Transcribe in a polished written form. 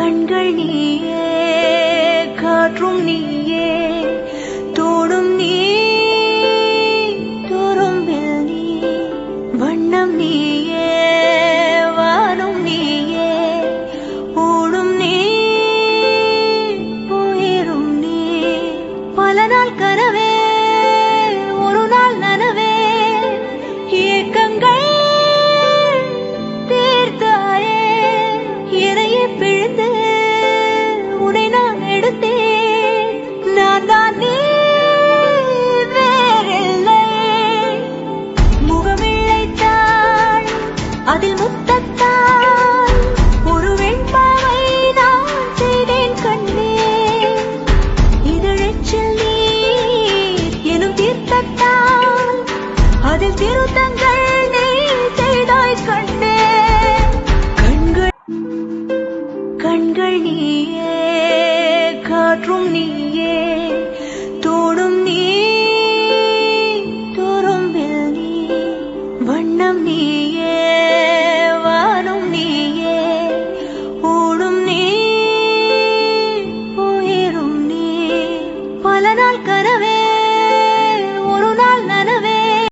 கண்கள் நீயே, காற்றும் நீயே, தோடும் நீ, துரும்பில் நீ, வண்ணம் நீயே, வானும் நீயே, ஓடும் நீ, உயிரும் நீ. பல நாள் கனவே, ஒரு நாள் நனவே, ஏக்கங்கள் தீர்த்தாயே. இறையை பிழிந்து உனை நான் எடுத்தேன். நான் தான் நீ, வேறில்லை. முகமிழைத்தாள், அதில் முத்தத்தால் ஒரு வெண்பாவை நான் செய்தேன் கண்ணே. இதழச்சில் நீர் எனும் தீர்த்தத்தால் அதில் திருத்தங்கள் நீ செய்தாய் கண்ணே. கண்கள் நீயே, காற்றும் நீயே,